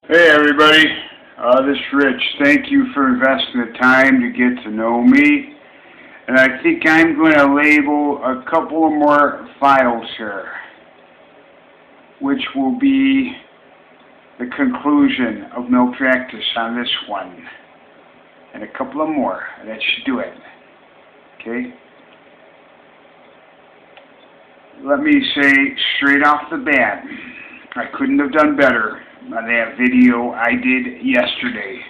Hey everybody, this is Rich. Thank you for investing the time to get to know me. And I think I'm going to label a couple of more files here, which will be the conclusion of malpractice on this one. And a couple of more. That should do it. Okay? Let me say straight off the bat, I couldn't have done better on that video I did yesterday.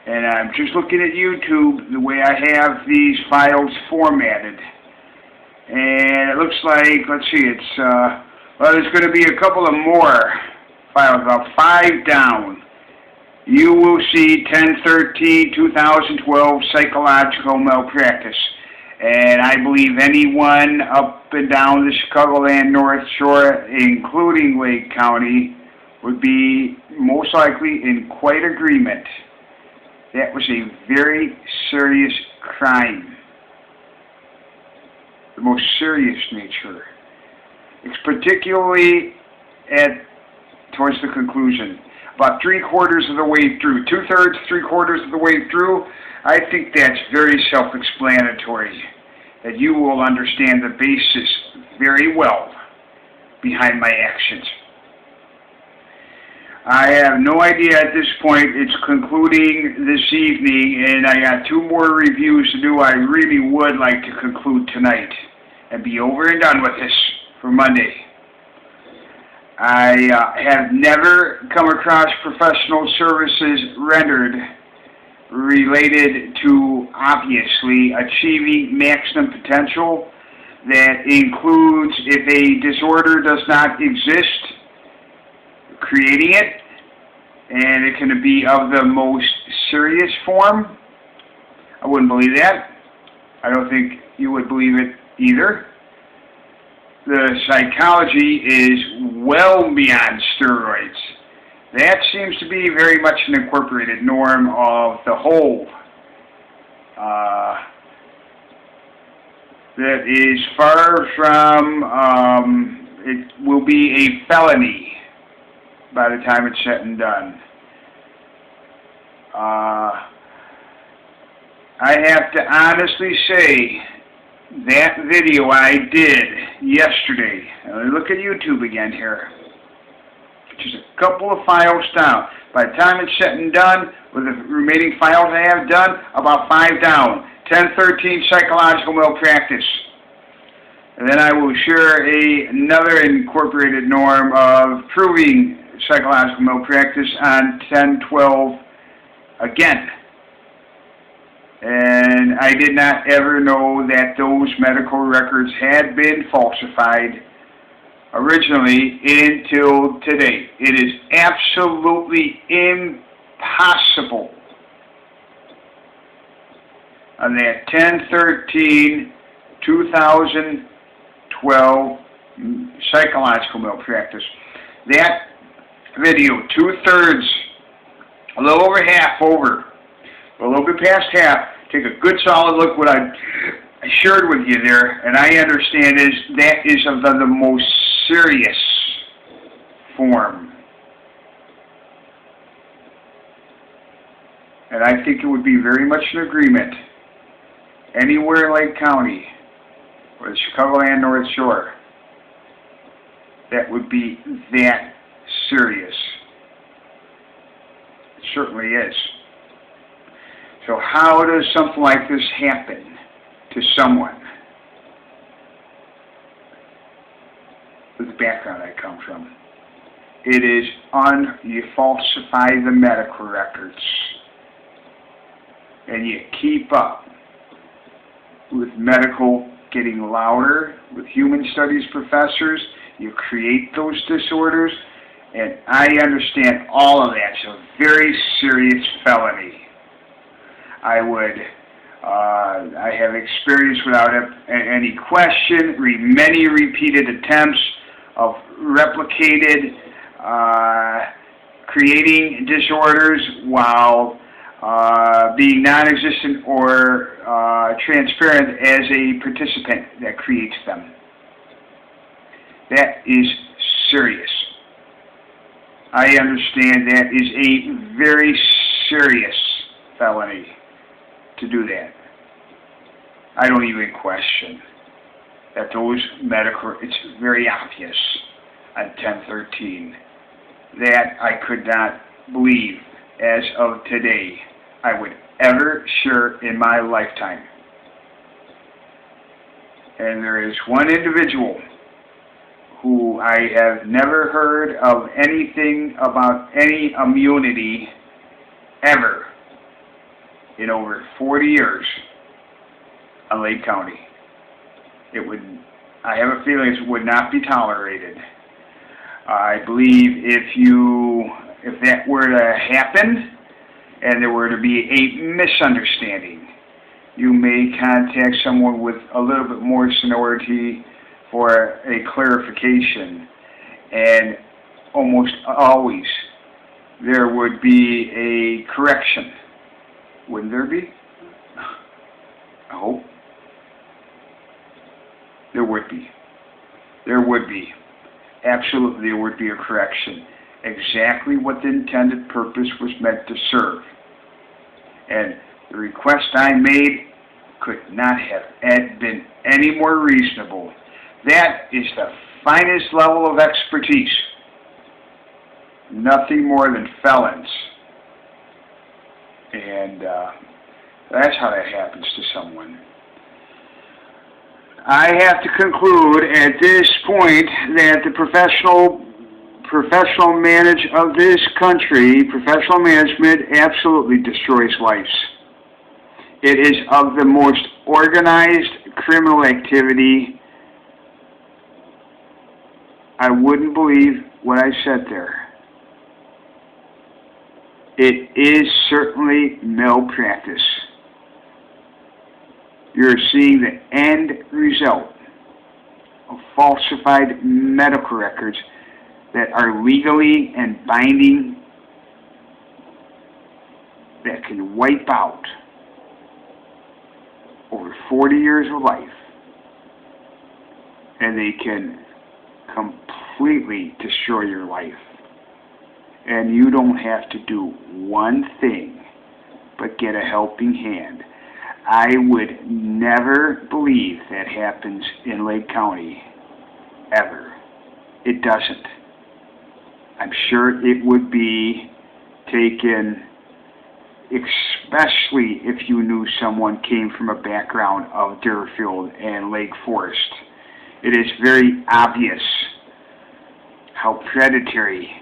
And I'm just looking at YouTube, the way I have these files formatted. And it looks like, let's see, there's going to be a couple of more files, about 5 down. You will see 10/13/2012 psychological malpractice. And I believe anyone up and down the Chicagoland North Shore, including Lake County, would be most likely in quite agreement. That was a very serious crime. The most serious nature. It's particularly towards the conclusion. About 3/4 of the way through, 2/3, 3/4 of the way through, I think that's very self-explanatory. That you will understand the basis very well behind my actions. I have no idea at this point. It's concluding this evening, and I got 2 more reviews to do. I really would like to conclude tonight and be over and done with this for Monday. I have never come across professional services rendered related to, obviously, achieving maximum potential. That includes, if a disorder does not exist, creating it, and it can be of the most serious form. I wouldn't believe that. I don't think you would believe it either. The psychology is well beyond steroids. That seems to be very much an incorporated norm of the whole. That is far from, it will be a felony by the time it's said and done. I have to honestly say, that video I did yesterday, look at YouTube again here, just a couple of files down. By the time it's said and done, with the remaining files I have done, about 5 down. 10/13 psychological malpractice. And then I will share another incorporated norm of proving psychological malpractice on 10/12 again. And I did not ever know that those medical records had been falsified originally until today. It is absolutely impossible on that 10/13/2012 psychological malpractice. That video, 2/3, a little over half over, a little bit past half. Take a good solid look what I shared with you there, and I understand that is of the most serious form. And I think it would be very much an agreement anywhere in Lake County or the Chicagoland North Shore that would be that serious. It certainly is. So how does something like this happen to someone with the background I come from? It is you falsify the medical records and you keep up with medical getting louder, with human studies professors, you create those disorders, and I understand all of that. It's a very serious felony. I have experience without any question, many repeated attempts of replicated, creating disorders while being non-existent or transparent as a participant that creates them. That is serious. I understand that is a very serious felony to do that. I don't even question that those medical, it's very obvious on 1013 that I could not believe as of today I would ever share in my lifetime. And there is one individual who I have never heard of anything about any immunity ever in over 40 years on Lake County. I have a feeling it would not be tolerated. I believe if that were to happen and there were to be a misunderstanding, you may contact someone with a little bit more seniority for a clarification, and almost always there would be a correction. Wouldn't there be? I hope. There would be. There would be. Absolutely, there would be a correction. Exactly what the intended purpose was meant to serve. And the request I made could not have been any more reasonable. That is the finest level of expertise. Nothing more than felons. And that's how that happens to someone. I have to conclude at this point that the professional management of this country, professional management absolutely destroys lives. It is of the most organized criminal activity. I wouldn't believe what I said there. It is certainly malpractice. You're seeing the end result of falsified medical records that are legally and binding, that can wipe out over 40 years of life, and they can completely destroy your life. And you don't have to do one thing but get a helping hand. I would never believe that happens in Lake County, ever. It doesn't. I'm sure it would be taken, especially if you knew someone came from a background of Deerfield and Lake Forest. It is very obvious how predatory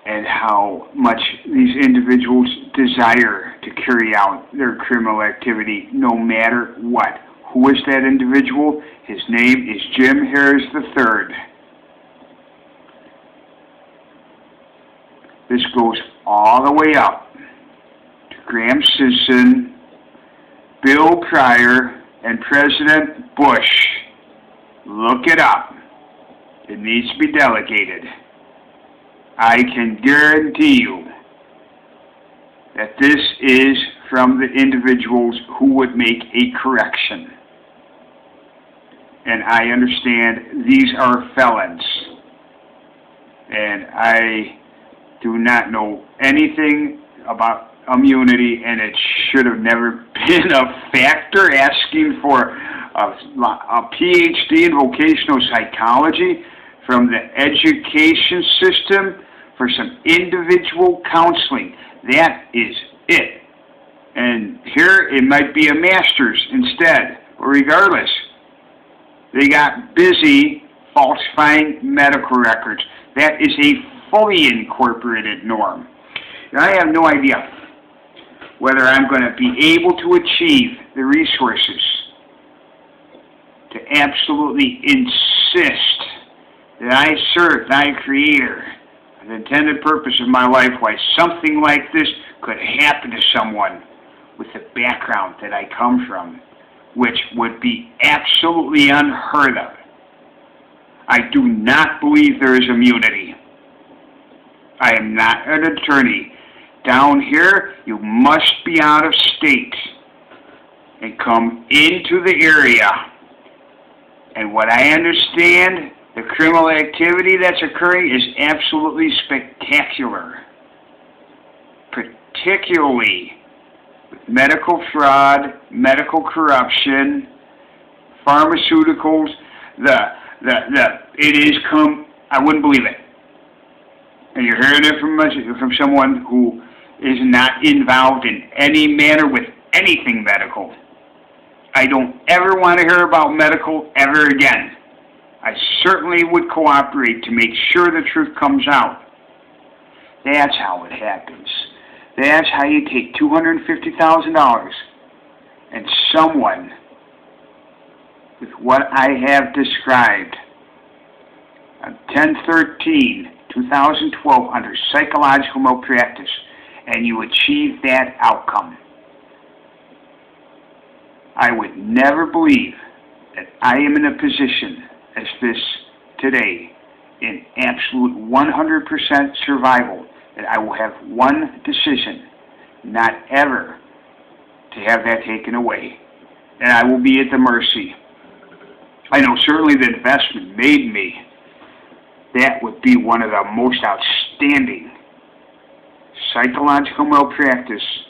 and how much these individuals desire to carry out their criminal activity no matter what. Who is that individual? His name is Jim Harris III. This goes all the way up to Graham Simpson, Bill Pryor, and President Bush. Look it up. It needs to be delegated. I can guarantee you that this is from the individuals who would make a correction. And I understand these are felons. And I do not know anything about immunity, and it should have never been a factor. Asking for a PhD in vocational psychology from the education system for some individual counseling. That is it. And here it might be a master's instead. But regardless, they got busy falsifying medical records. That is a fully incorporated norm. And I have no idea whether I'm going to be able to achieve the resources to absolutely insist that I serve thy Creator, the intended purpose of my life, why something like this could happen to someone with the background that I come from, which would be absolutely unheard of. I do not believe there is immunity. I am not an attorney. Down here, you must be out of state and come into the area. And what I understand, The criminal activity that's occurring is absolutely spectacular, particularly with medical fraud, medical corruption, pharmaceuticals. I wouldn't believe it. And you're hearing it from someone who is not involved in any manner with anything medical. I don't ever want to hear about medical ever again. I certainly would cooperate to make sure the truth comes out. That's how it happens. That's how you take $250,000 and someone with what I have described on 10/13/2012 under psychological malpractice, and you achieve that outcome. I would never believe that I am in a position as this today, in absolute 100% survival, that I will have one decision, not ever to have that taken away. And I will be at the mercy. I know certainly the investment made in me, that would be one of the most outstanding psychological malpractice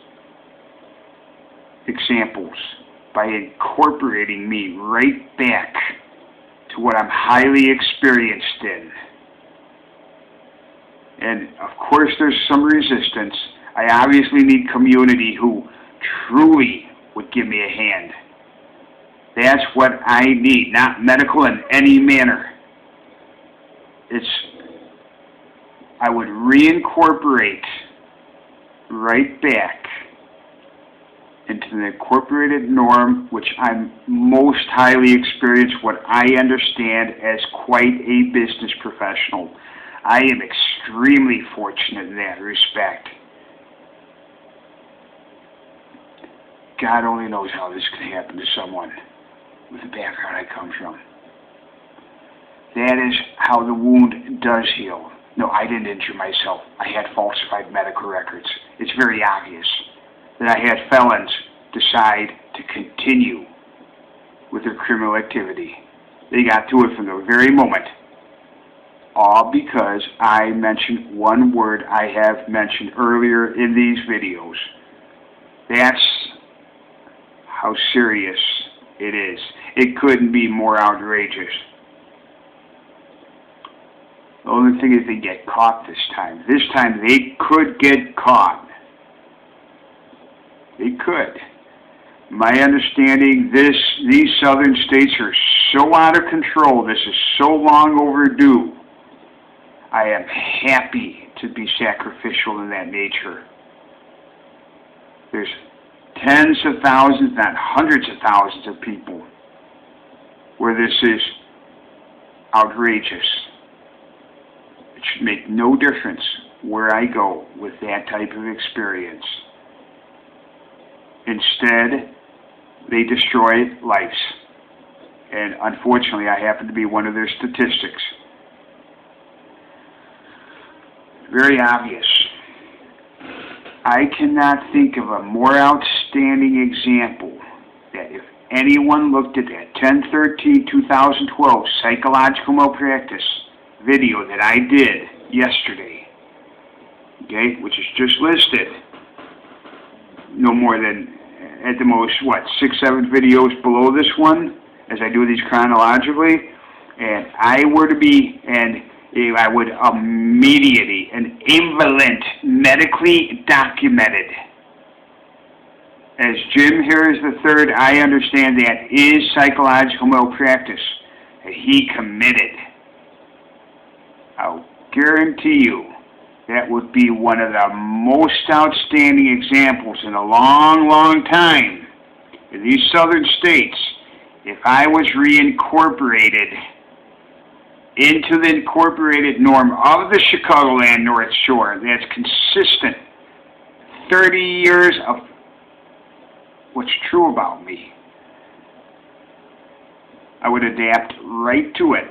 examples by incorporating me right back to what I'm highly experienced in. And of course there's some resistance. I obviously need community who truly would give me a hand. That's what I need, not medical in any manner. I would reincorporate right back into the incorporated norm, which I'm most highly experienced, what I understand as quite a business professional. I am extremely fortunate in that respect. God only knows how this could happen to someone with the background I come from. That is how the wound does heal. No, I didn't injure myself. I had falsified medical records. It's very obvious that I had felons decide to continue with their criminal activity. They got to it from the very moment. All because I mentioned one word I have mentioned earlier in these videos. That's how serious it is. It couldn't be more outrageous. The only thing is they get caught this time. This time they could get caught. They could. My understanding, these southern states are so out of control. This is so long overdue. I am happy to be sacrificial in that nature. There's tens of thousands, not hundreds of thousands of people where this is outrageous. It should make no difference where I go with that type of experience. Instead, they destroy lives. And unfortunately, I happen to be one of their statistics. Very obvious. I cannot think of a more outstanding example that if anyone looked at that 10/13/2012 psychological malpractice video that I did yesterday, okay, which is just listed, no more than, at the most, 6-7 videos below this one, as I do these chronologically, and I would immediately and invalent medically documented. As Jim Harris III, I understand that is psychological malpractice that he committed. I'll guarantee you that would be one of the most outstanding examples in a long, long time in these southern states if I was reincorporated into the incorporated norm of the Chicagoland North Shore that's consistent. 30 years of what's true about me. I would adapt right to it.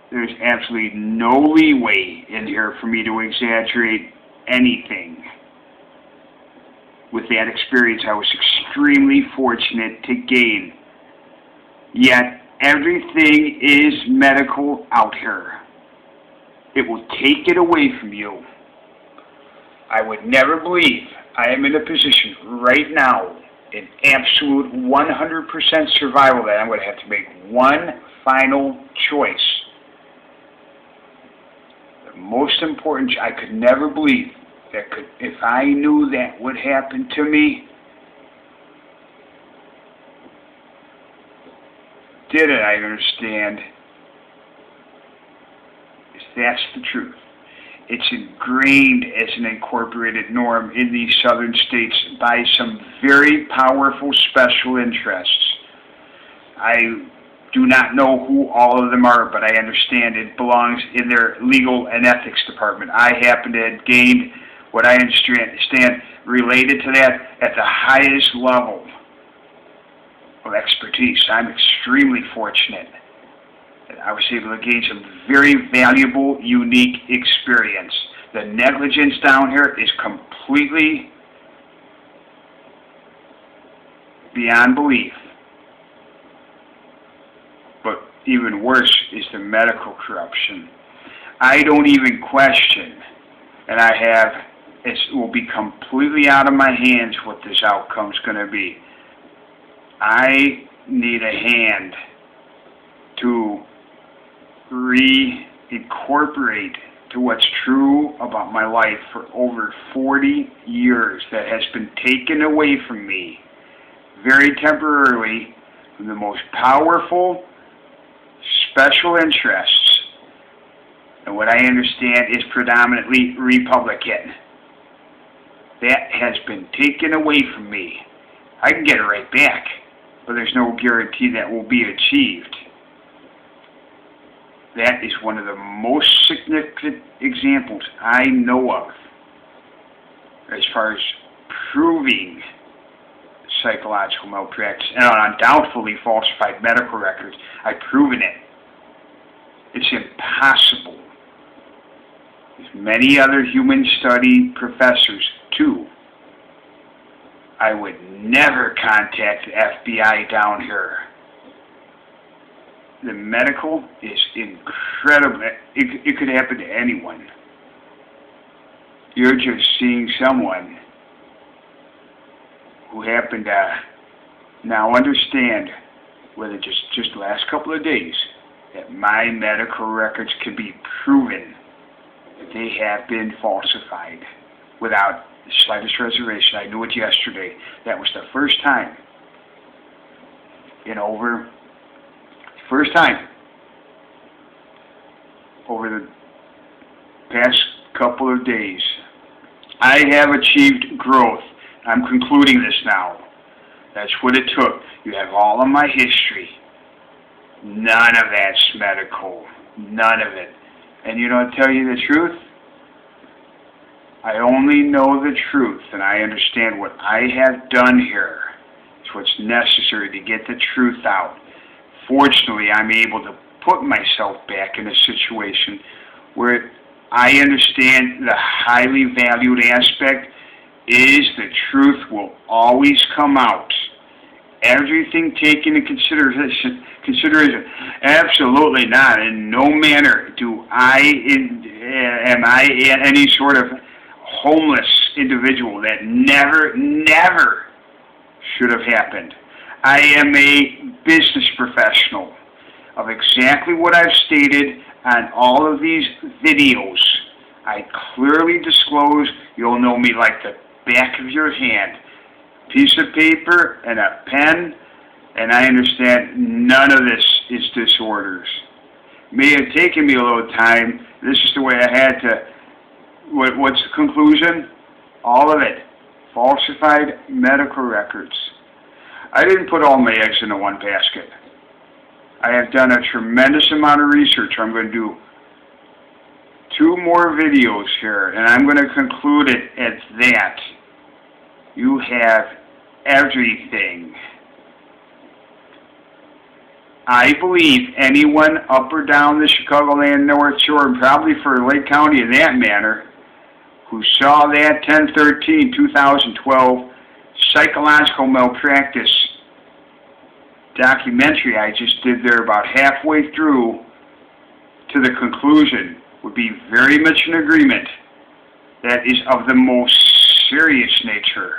There's absolutely no leeway in here for me to exaggerate anything. With that experience, I was extremely fortunate to gain. Yet, Everything is medical out here. It will take it away from you. I would never believe I am in a position right now, in absolute 100% survival, that I'm going to have to make one final choice. The most important, I could never believe that if I knew that would happen to me, didn't I understand? That's the truth. It's ingrained as an incorporated norm in these southern states by some very powerful special interests. I do not know who all of them are, but I understand it belongs in their legal and ethics department. I happen to have gained what I understand related to that at the highest level of expertise. I'm extremely fortunate that I was able to gain some very valuable, unique experience. The negligence down here is completely beyond belief. But even worse is the medical corruption. I don't even question, and it will be completely out of my hands what this outcome's going to be. I need a hand to reincorporate to what's true about my life for over 40 years that has been taken away from me very temporarily from the most powerful special interests, and what I understand is predominantly Republican. That has been taken away from me. I can get it right back, but there's no guarantee that will be achieved. That is one of the most significant examples I know of as far as proving psychological malpractice and undoubtedly falsified medical records. I've proven it. It's impossible. There's many other human study professors too. I would never contact the FBI down here. The medical is incredible. It could happen to anyone. You're just seeing someone who happened to now understand, whether just the last couple of days, that my medical records can be proven that they have been falsified without the slightest reservation. I knew it yesterday. That was the first time over the past couple of days. I have achieved growth. I'm concluding this now. That's what it took. You have all of my history. None of that's medical. None of it. And I'll tell you the truth. I only know the truth, and I understand what I have done here is what's necessary to get the truth out. Fortunately, I'm able to put myself back in a situation where I understand the highly valued aspect is the truth will always come out. Everything taken into consideration, absolutely not. In no manner am I any sort of homeless individual. That never should have happened. I am a business professional of exactly what I've stated on all of these videos. I clearly disclose. You'll know me like the back of your hand. Piece of paper and a pen, and I understand none of this is disorders. May have taken me a little time. This is the way I had to. What's the conclusion? All of it. Falsified medical records. I didn't put all my eggs into one basket. I have done a tremendous amount of research. I'm going to do 2 more videos here, and I'm going to conclude it at that. You have everything. I believe anyone up or down the Chicagoland North Shore, and probably for Lake County in that manner, who saw that 10/13/2012 psychological malpractice documentary I just did there about halfway through to the conclusion would be very much in agreement. That is of the most serious nature.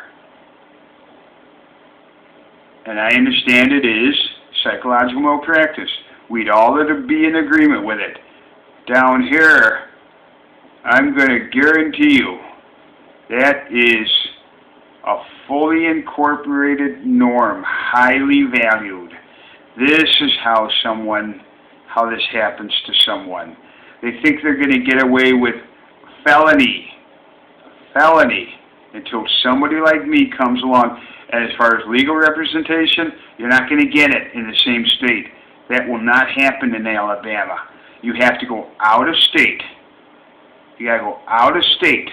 And I understand it is psychological malpractice. We'd all be in agreement with it. Down here, I'm going to guarantee you that is a fully incorporated norm, highly valued. This is how this happens to someone. They think they're going to get away with felony, until somebody like me comes along. And as far as legal representation, you're not going to get it in the same state. That will not happen in Alabama. You have to go out of state. You got to go out of state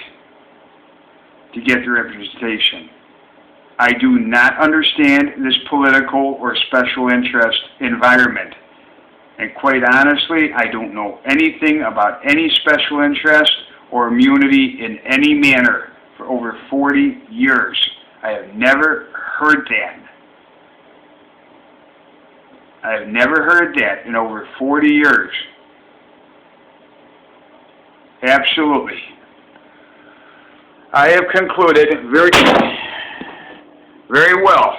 to get the representation. I do not understand this political or special interest environment. And quite honestly, I don't know anything about any special interest or immunity in any manner for over 40 years. I have never heard that. I have never heard that in over 40 years. Absolutely. I have concluded very well.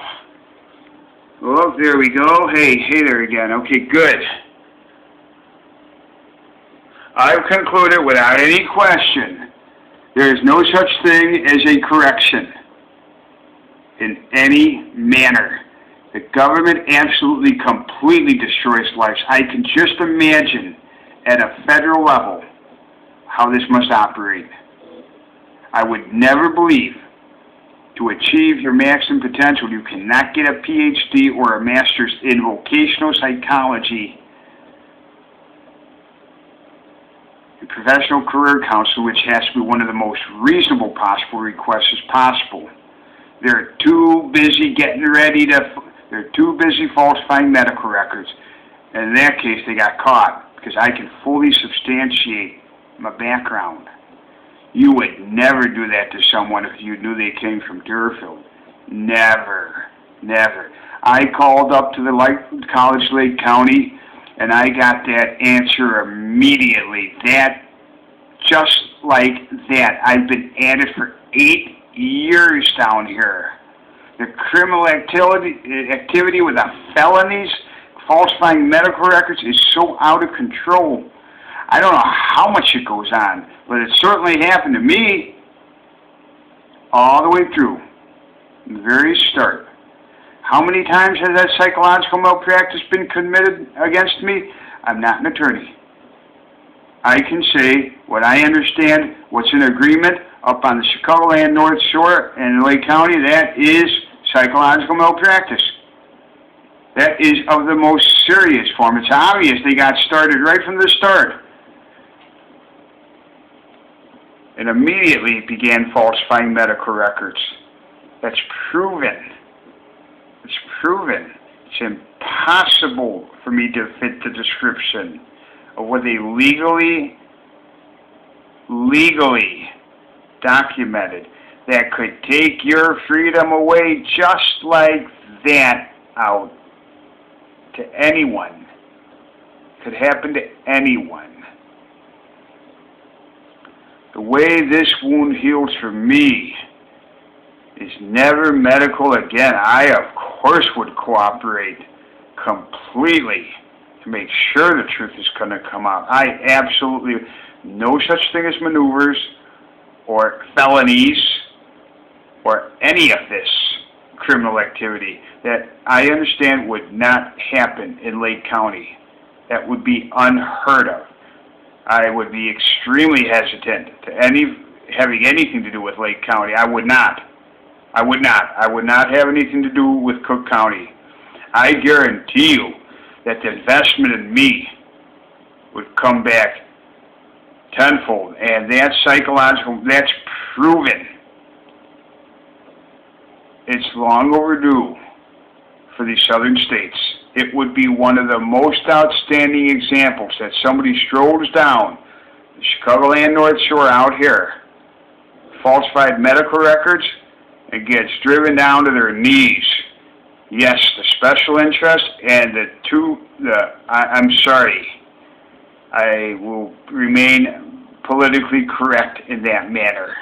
Well, there we go. Hey there again. Okay, good. I've concluded without any question, there is no such thing as a correction in any manner. The government absolutely, completely destroys lives. I can just imagine at a federal level how this must operate. I would never believe to achieve your maximum potential you cannot get a PhD or a master's in vocational psychology. The professional career counseling, which has to be one of the most reasonable possible requests as possible. They're too busy they're too busy falsifying medical records. And in that case, they got caught because I can fully substantiate my background. You would never do that to someone if you knew they came from Deerfield. Never. Never. I called up to the College Lake County, and I got that answer immediately. Just like that. I've been at it for 8 years down here. The criminal activity with the felonies, falsifying medical records is so out of control. I don't know how much it goes on, but it certainly happened to me all the way through, from the very start. How many times has that psychological malpractice been committed against me? I'm not an attorney. I can say what I understand, what's in agreement up on the Chicagoland North Shore and Lake County, that is psychological malpractice. That is of the most serious form. It's obvious they got started right from the start. And immediately began falsifying medical records. That's proven. It's proven. It's impossible for me to fit the description of what they legally documented that could take your freedom away just like that out to anyone. Could happen to anyone. The way this wound heals for me is never medical again. I, of course, would cooperate completely to make sure the truth is going to come out. I absolutely, no such thing as maneuvers or felonies or any of this criminal activity that I understand would not happen in Lake County. That would be unheard of. I would be extremely hesitant to having anything to do with Lake County. I would not have anything to do with Cook County. I guarantee you that the investment in me would come back tenfold. And that's psychological, that's proven. It's long overdue for these southern states. It would be one of the most outstanding examples that somebody strolls down the Chicagoland North Shore out here, falsified medical records, and gets driven down to their knees Yes, the special interest and I'm sorry, I will remain politically correct in that manner.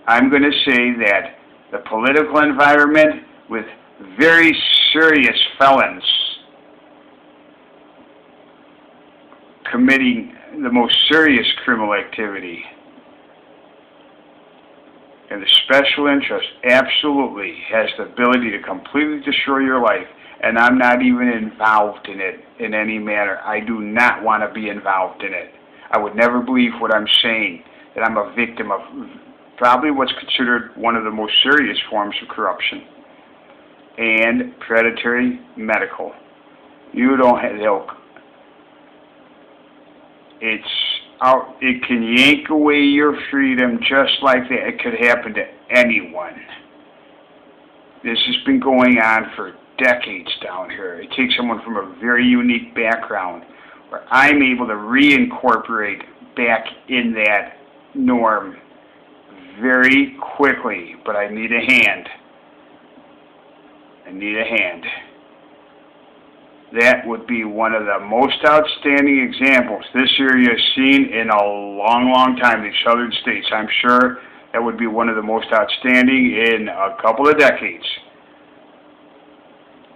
I'm going to say that the political environment with very serious felons committing the most serious criminal activity, and the special interest absolutely has the ability to completely destroy your life, and I'm not even involved in it in any manner. I do not want to be involved in it. I would never believe what I'm saying, that I'm a victim of probably what's considered one of the most serious forms of corruption and predatory medical. You don't have help. It can yank away your freedom just like that. It could happen to anyone. This has been going on for decades down here. It takes someone from a very unique background where I'm able to reincorporate back in that norm very quickly, but I need a hand. I need a hand. That would be one of the most outstanding examples this area has seen in a long, long time, these southern states. I'm sure that would be one of the most outstanding in a couple of decades.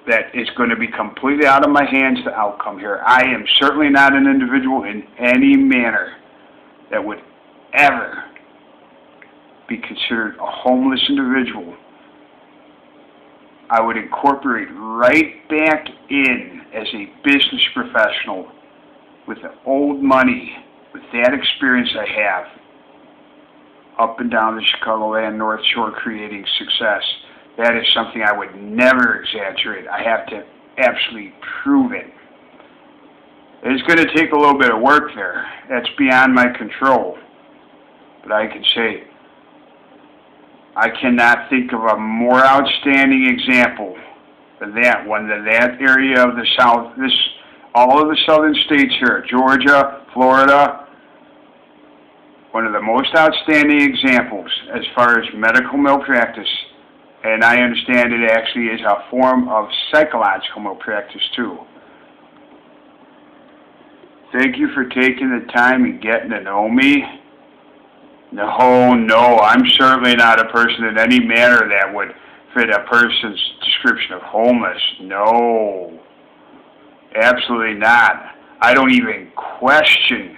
That is going to be completely out of my hands, the outcome here. I am certainly not an individual in any manner that would ever be considered a homeless individual. I would incorporate right back in as a business professional with the old money, with that experience I have, up and down the Chicagoland North Shore creating success. That is something I would never exaggerate. I have to absolutely prove it. It's going to take a little bit of work there. That's beyond my control. But I can say, I cannot think of a more outstanding example than that one, than that area of the South, all of the southern states here, Georgia, Florida, one of the most outstanding examples as far as medical malpractice, and I understand it actually is a form of psychological malpractice too. Thank you for taking the time and getting to know me. No, I'm certainly not a person in any manner that would fit a person's description of homeless. No, absolutely not. I don't even question,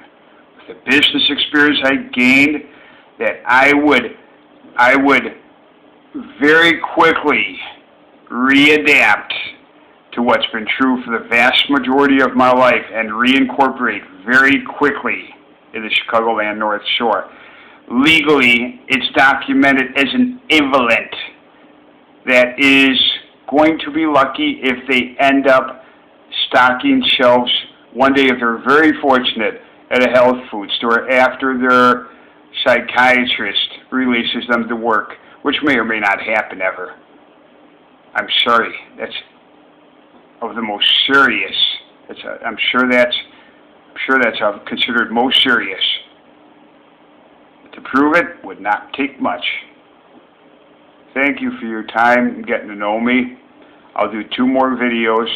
with the business experience I gained, that I would very quickly readapt to what's been true for the vast majority of my life and reincorporate very quickly in the Chicagoland North Shore. Legally, it's documented as an invalid that is going to be lucky if they end up stocking shelves one day, if they're very fortunate, at a health food store after their psychiatrist releases them to work, which may or may not happen ever. I'm sorry, that's of the most serious. I'm sure that's considered most serious. To prove it would not take much. Thank you for your time and getting to know me. I'll do 2 more videos,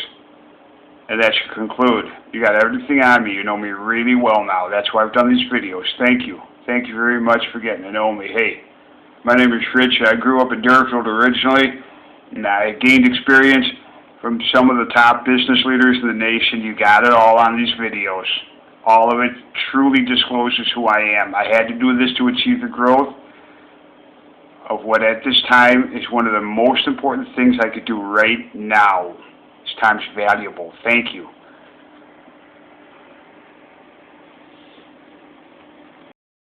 and that should conclude. You got everything on me. You know me really well now. That's why I've done these videos. Thank you. Thank you very much for getting to know me. Hey, my name is Rich. I grew up in Deerfield originally, and I gained experience from some of the top business leaders in the nation. You got it all on these videos. All of it truly discloses who I am. I had to do this to achieve the growth of what at this time is one of the most important things I could do right now. This time's valuable. Thank you.